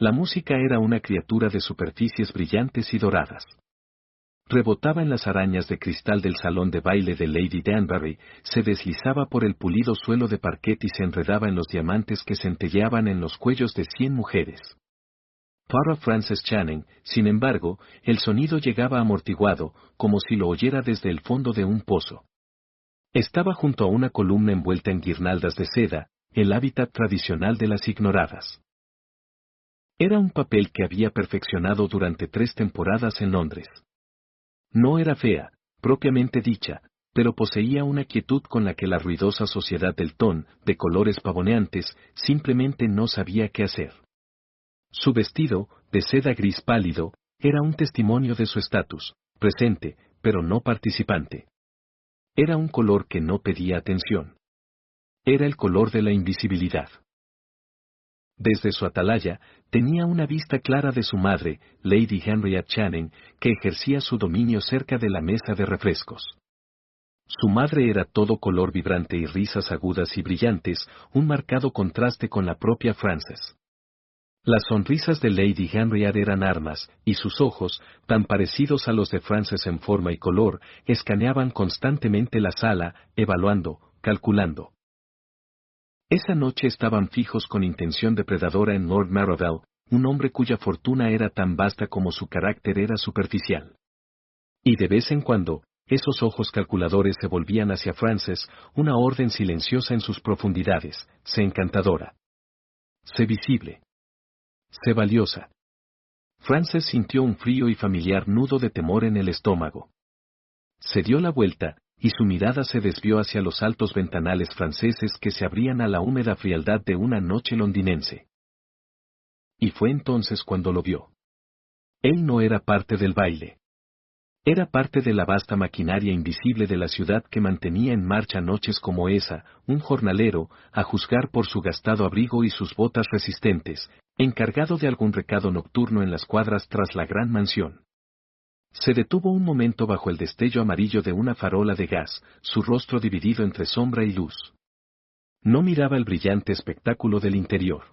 La música era una criatura de superficies brillantes y doradas. Rebotaba en las arañas de cristal del salón de baile de Lady Danbury, se deslizaba por el pulido suelo de parquet y se enredaba en los diamantes que centelleaban en los cuellos de 100 mujeres. Para Frances Channing, sin embargo, el sonido llegaba amortiguado, como si lo oyera desde el fondo de un pozo. Estaba junto a una columna envuelta en guirnaldas de seda, el hábitat tradicional de las ignoradas. Era un papel que había perfeccionado durante 3 temporadas en Londres. No era fea, propiamente dicha, pero poseía una quietud con la que la ruidosa sociedad del ton, de colores pavoneantes, simplemente no sabía qué hacer. Su vestido, de seda gris pálido, era un testimonio de su estatus, presente, pero no participante. Era un color que no pedía atención. Era el color de la invisibilidad. Desde su atalaya, tenía una vista clara de su madre, Lady Henriette Channing, que ejercía su dominio cerca de la mesa de refrescos. Su madre era todo color vibrante y risas agudas y brillantes, un marcado contraste con la propia Frances. Las sonrisas de Lady Henriette eran armas, y sus ojos, tan parecidos a los de Frances en forma y color, escaneaban constantemente la sala, evaluando, calculando. Esa noche estaban fijos con intención depredadora en Lord Marrowell, un hombre cuya fortuna era tan vasta como su carácter era superficial. Y de vez en cuando, esos ojos calculadores se volvían hacia Frances, una orden silenciosa en sus profundidades, sé encantadora. Sé visible. Sé valiosa. Frances sintió un frío y familiar nudo de temor en el estómago. Se dio la vuelta, y su mirada se desvió hacia los altos ventanales franceses que se abrían a la húmeda frialdad de una noche londinense. Y fue entonces cuando lo vio. Él no era parte del baile. Era parte de la vasta maquinaria invisible de la ciudad que mantenía en marcha noches como esa, un jornalero, a juzgar por su gastado abrigo y sus botas resistentes, encargado de algún recado nocturno en las cuadras tras la gran mansión. Se detuvo un momento bajo el destello amarillo de una farola de gas, su rostro dividido entre sombra y luz. No miraba el brillante espectáculo del interior.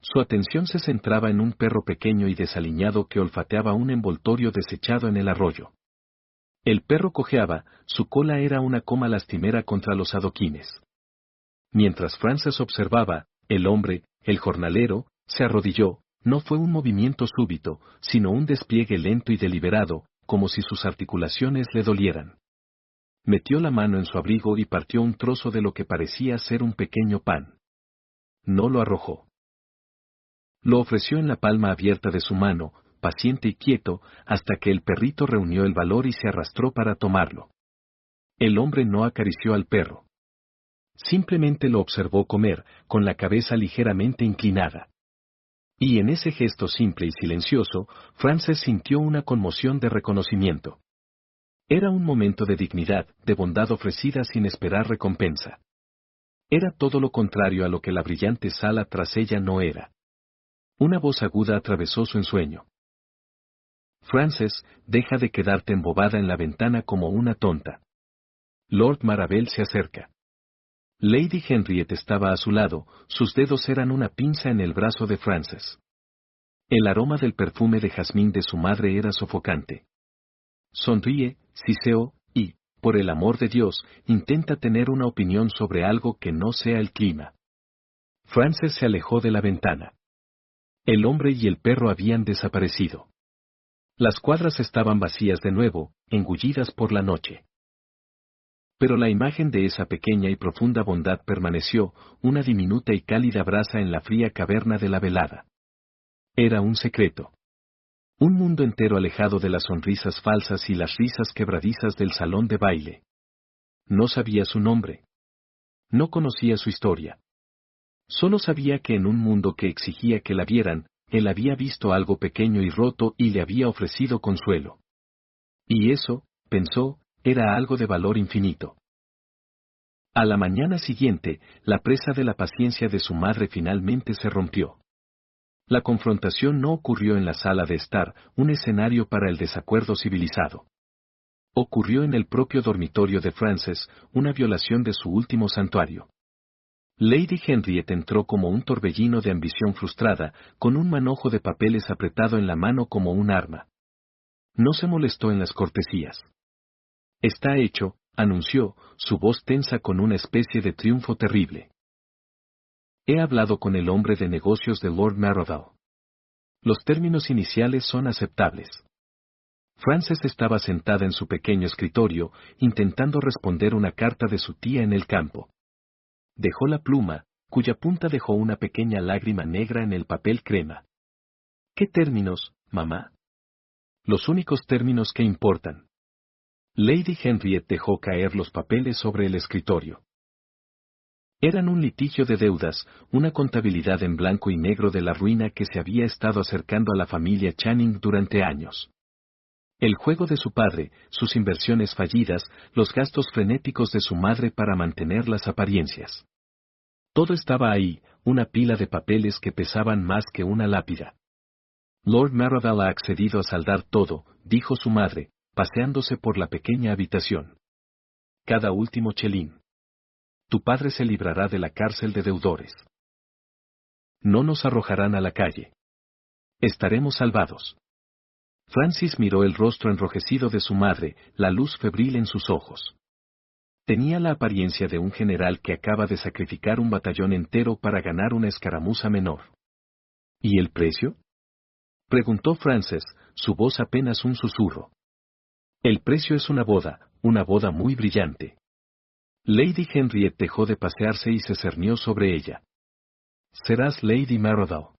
Su atención se centraba en un perro pequeño y desaliñado que olfateaba un envoltorio desechado en el arroyo. El perro cojeaba, su cola era una coma lastimera contra los adoquines. Mientras Frances observaba, el hombre, el jornalero, se arrodilló. No fue un movimiento súbito, sino un despliegue lento y deliberado, como si sus articulaciones le dolieran. Metió la mano en su abrigo y partió un trozo de lo que parecía ser un pequeño pan. No lo arrojó. Lo ofreció en la palma abierta de su mano, paciente y quieto, hasta que el perrito reunió el valor y se arrastró para tomarlo. El hombre no acarició al perro. Simplemente lo observó comer, con la cabeza ligeramente inclinada. Y en ese gesto simple y silencioso, Frances sintió una conmoción de reconocimiento. Era un momento de dignidad, de bondad ofrecida sin esperar recompensa. Era todo lo contrario a lo que la brillante sala tras ella no era. Una voz aguda atravesó su ensueño. Frances, deja de quedarte embobada en la ventana como una tonta. Lord Marrowell se acerca. Lady Henriette estaba a su lado, sus dedos eran una pinza en el brazo de Frances. El aroma del perfume de jazmín de su madre era sofocante. Sonríe, siseó, y, por el amor de Dios, intenta tener una opinión sobre algo que no sea el clima. Frances se alejó de la ventana. El hombre y el perro habían desaparecido. Las cuadras estaban vacías de nuevo, engullidas por la noche. Pero la imagen de esa pequeña y profunda bondad permaneció, una diminuta y cálida brasa en la fría caverna de la velada. Era un secreto. Un mundo entero alejado de las sonrisas falsas y las risas quebradizas del salón de baile. No sabía su nombre. No conocía su historia. Solo sabía que en un mundo que exigía que la vieran, él había visto algo pequeño y roto y le había ofrecido consuelo. Y eso, pensó, era algo de valor infinito. A la mañana siguiente, la presa de la paciencia de su madre finalmente se rompió. La confrontación no ocurrió en la sala de estar, un escenario para el desacuerdo civilizado. Ocurrió en el propio dormitorio de Frances, una violación de su último santuario. Lady Henriette entró como un torbellino de ambición frustrada, con un manojo de papeles apretado en la mano como un arma. No se molestó en las cortesías. Está hecho, anunció, su voz tensa con una especie de triunfo terrible. He hablado con el hombre de negocios de Lord Marrowville. Los términos iniciales son aceptables. Frances estaba sentada en su pequeño escritorio, intentando responder una carta de su tía en el campo. Dejó la pluma, cuya punta dejó una pequeña lágrima negra en el papel crema. ¿Qué términos, mamá? Los únicos términos que importan. Lady Henriette dejó caer los papeles sobre el escritorio. Eran un litigio de deudas, una contabilidad en blanco y negro de la ruina que se había estado acercando a la familia Channing durante años. El juego de su padre, sus inversiones fallidas, los gastos frenéticos de su madre para mantener las apariencias. Todo estaba ahí, una pila de papeles que pesaban más que una lápida. Lord Marrowville ha accedido a saldar todo, dijo su madre, paseándose por la pequeña habitación. Cada último chelín. Tu padre se librará de la cárcel de deudores. No nos arrojarán a la calle. Estaremos salvados. Francis miró el rostro enrojecido de su madre, la luz febril en sus ojos. Tenía la apariencia de un general que acaba de sacrificar un batallón entero para ganar una escaramuza menor. ¿Y el precio? Preguntó Frances, su voz apenas un susurro. El precio es una boda muy brillante. Lady Henriette dejó de pasearse y se cernió sobre ella. Serás Lady Marrowville.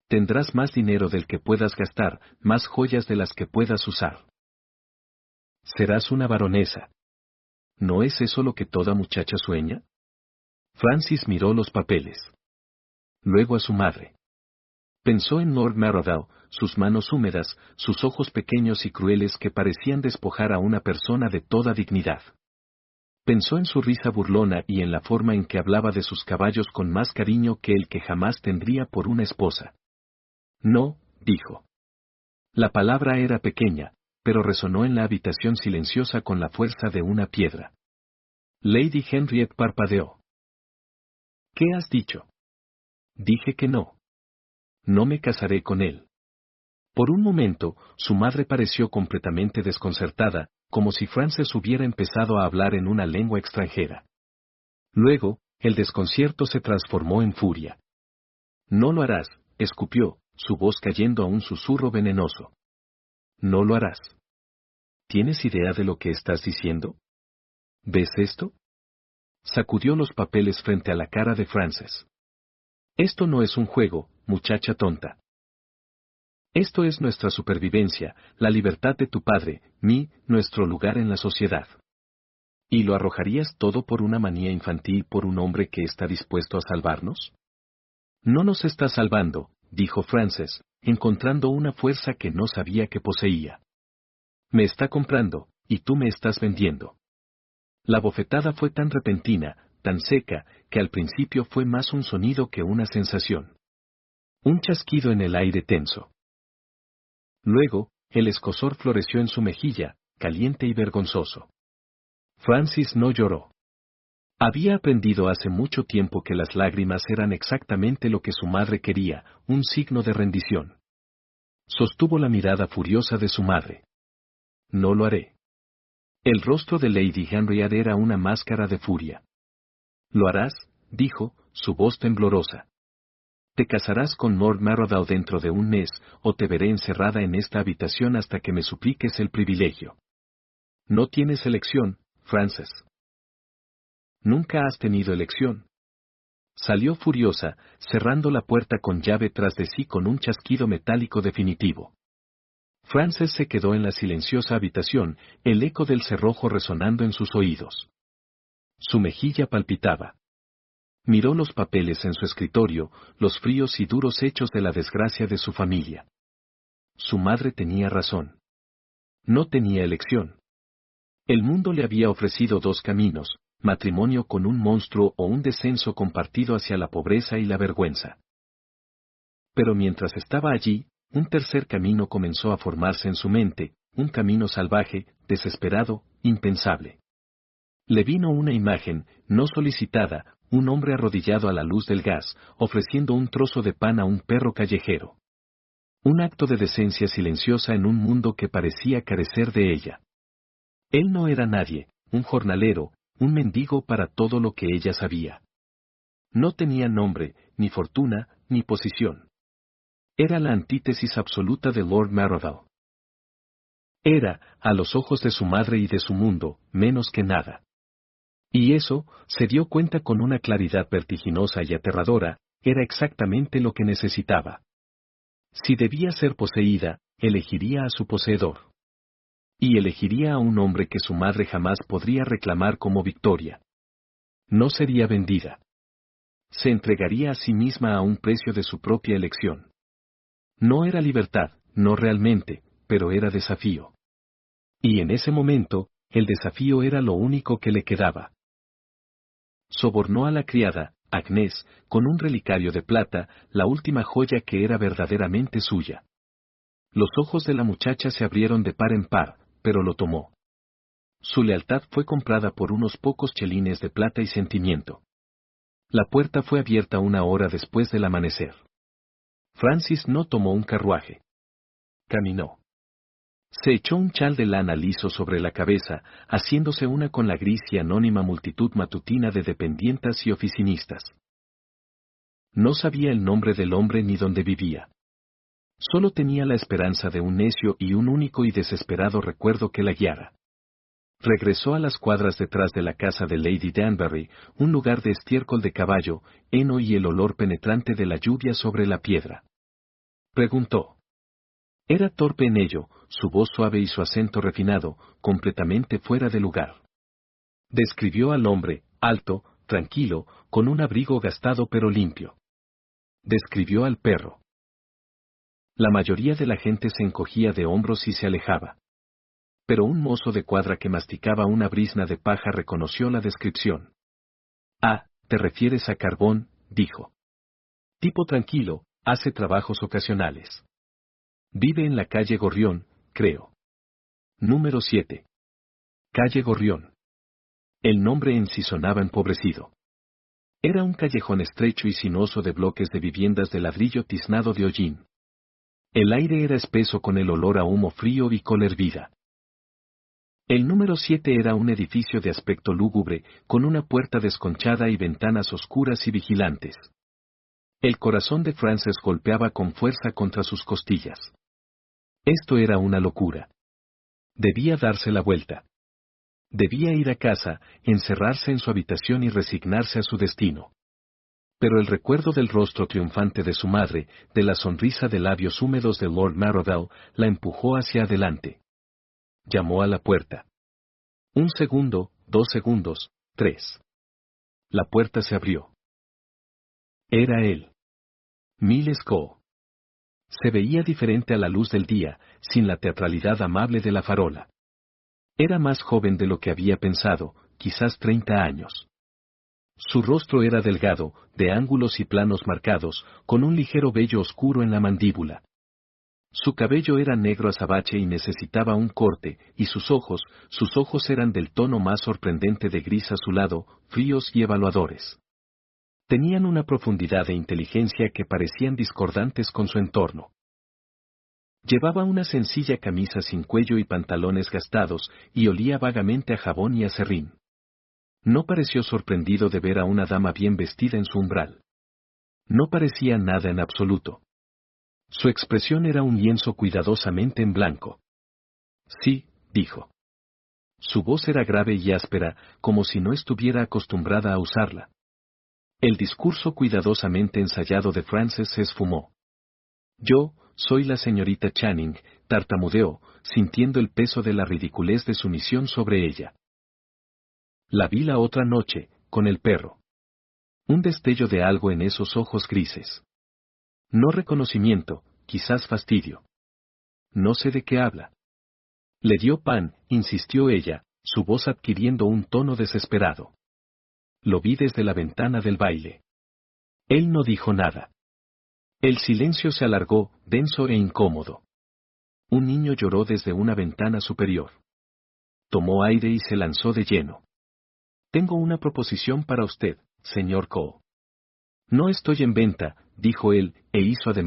Tendrás más dinero del que puedas gastar, más joyas de las que puedas usar. Serás una baronesa. ¿No es eso lo que toda muchacha sueña? Francis miró los papeles. Luego a su madre. Pensó en Lord Marrowville, sus manos húmedas, sus ojos pequeños y crueles que parecían despojar a una persona de toda dignidad. Pensó en su risa burlona y en la forma en que hablaba de sus caballos con más cariño que el que jamás tendría por una esposa. No, dijo. La palabra era pequeña, pero resonó en la habitación silenciosa con la fuerza de una piedra. Lady Henriette parpadeó. ¿Qué has dicho? Dije que no. No me casaré con él. Por un momento, su madre pareció completamente desconcertada, como si Frances hubiera empezado a hablar en una lengua extranjera. Luego, el desconcierto se transformó en furia. No lo harás, escupió, su voz cayendo a un susurro venenoso. No lo harás. ¿Tienes idea de lo que estás diciendo? ¿Ves esto? Sacudió los papeles frente a la cara de Frances. Esto no es un juego, muchacha tonta. Esto es nuestra supervivencia, la libertad de tu padre, nuestro lugar en la sociedad. ¿Y lo arrojarías todo por una manía infantil por un hombre que está dispuesto a salvarnos? No nos está salvando, dijo Frances, encontrando una fuerza que no sabía que poseía. Me está comprando, y tú me estás vendiendo. La bofetada fue tan repentina, tan seca, que al principio fue más un sonido que una sensación. Un chasquido en el aire tenso. Luego, el escozor floreció en su mejilla, caliente y vergonzoso. Francis no lloró. Había aprendido hace mucho tiempo que las lágrimas eran exactamente lo que su madre quería, un signo de rendición. Sostuvo la mirada furiosa de su madre. No lo haré. El rostro de Lady Henriette era una máscara de furia. Lo harás, dijo, su voz temblorosa. Te casarás con Lord Marrowville dentro de un mes, o te veré encerrada en esta habitación hasta que me supliques el privilegio. No tienes elección, Frances. Nunca has tenido elección. Salió furiosa, cerrando la puerta con llave tras de sí con un chasquido metálico definitivo. Frances se quedó en la silenciosa habitación, el eco del cerrojo resonando en sus oídos. Su mejilla palpitaba. Miró los papeles en su escritorio, los fríos y duros hechos de la desgracia de su familia. Su madre tenía razón. No tenía elección. El mundo le había ofrecido dos caminos, matrimonio con un monstruo o un descenso compartido hacia la pobreza y la vergüenza. Pero mientras estaba allí, un tercer camino comenzó a formarse en su mente, un camino salvaje, desesperado, impensable. Le vino una imagen, no solicitada, un hombre arrodillado a la luz del gas, ofreciendo un trozo de pan a un perro callejero. Un acto de decencia silenciosa en un mundo que parecía carecer de ella. Él no era nadie, un jornalero, un mendigo para todo lo que ella sabía. No tenía nombre, ni fortuna, ni posición. Era la antítesis absoluta de Lord Marrowville. Era, a los ojos de su madre y de su mundo, menos que nada. Y eso, se dio cuenta con una claridad vertiginosa y aterradora, era exactamente lo que necesitaba. Si debía ser poseída, elegiría a su poseedor. Y elegiría a un hombre que su madre jamás podría reclamar como victoria. No sería vendida. Se entregaría a sí misma a un precio de su propia elección. No era libertad, no realmente, pero era desafío. Y en ese momento, el desafío era lo único que le quedaba. Sobornó a la criada, Agnès, con un relicario de plata, la última joya que era verdaderamente suya. Los ojos de la muchacha se abrieron de par en par, pero lo tomó. Su lealtad fue comprada por unos pocos chelines de plata y sentimiento. La puerta fue abierta una hora después del amanecer. Francis no tomó un carruaje. Caminó. Se echó un chal de lana liso sobre la cabeza, haciéndose una con la gris y anónima multitud matutina de dependientas y oficinistas. No sabía el nombre del hombre ni dónde vivía. Solo tenía la esperanza de un necio y un único y desesperado recuerdo que la guiara. Regresó a las cuadras detrás de la casa de Lady Danbury, un lugar de estiércol de caballo, heno y el olor penetrante de la lluvia sobre la piedra. Preguntó. Era torpe en ello, su voz suave y su acento refinado, completamente fuera de lugar. Describió al hombre, alto, tranquilo, con un abrigo gastado pero limpio. Describió al perro. La mayoría de la gente se encogía de hombros y se alejaba. Pero un mozo de cuadra que masticaba una brizna de paja reconoció la descripción. Ah, te refieres a Carbón, dijo. Tipo tranquilo, hace trabajos ocasionales. Vive en la calle Gorrión, creo. Número 7. Calle Gorrión. El nombre en sí sonaba empobrecido. Era un callejón estrecho y sinuoso de bloques de viviendas de ladrillo tiznado de hollín. El aire era espeso con el olor a humo frío y col hervida. El número 7 era un edificio de aspecto lúgubre, con una puerta desconchada y ventanas oscuras y vigilantes. El corazón de Frances golpeaba con fuerza contra sus costillas. Esto era una locura. Debía darse la vuelta. Debía ir a casa, encerrarse en su habitación y resignarse a su destino. Pero el recuerdo del rostro triunfante de su madre, de la sonrisa de labios húmedos de Lord Marrowville, la empujó hacia adelante. Llamó a la puerta. 1 segundo, 2 segundos, 3. La puerta se abrió. Era él. Miles Coe. Se veía diferente a la luz del día, sin la teatralidad amable de la farola. Era más joven de lo que había pensado, quizás 30 años. Su rostro era delgado, de ángulos y planos marcados, con un ligero vello oscuro en la mandíbula. Su cabello era negro azabache y necesitaba un corte, y sus ojos eran del tono más sorprendente de gris azulado, fríos y evaluadores. Tenían una profundidad e inteligencia que parecían discordantes con su entorno. Llevaba una sencilla camisa sin cuello y pantalones gastados, y olía vagamente a jabón y a serrín. No pareció sorprendido de ver a una dama bien vestida en su umbral. No parecía nada en absoluto. Su expresión era un lienzo cuidadosamente en blanco. Sí, dijo. Su voz era grave y áspera, como si no estuviera acostumbrada a usarla. El discurso cuidadosamente ensayado de Frances se esfumó. Yo, soy la señorita Channing, tartamudeó, sintiendo el peso de la ridiculez de su misión sobre ella. La vi la otra noche, con el perro. Un destello de algo en esos ojos grises. No reconocimiento, quizás fastidio. No sé de qué habla. Le dio pan, insistió ella, su voz adquiriendo un tono desesperado. Lo vi desde la ventana del baile. Él no dijo nada. El silencio se alargó, denso e incómodo. Un niño lloró desde una ventana superior. Tomó aire y se lanzó de lleno. Tengo una proposición para usted, señor Cole. No estoy en venta, dijo él, e hizo ademán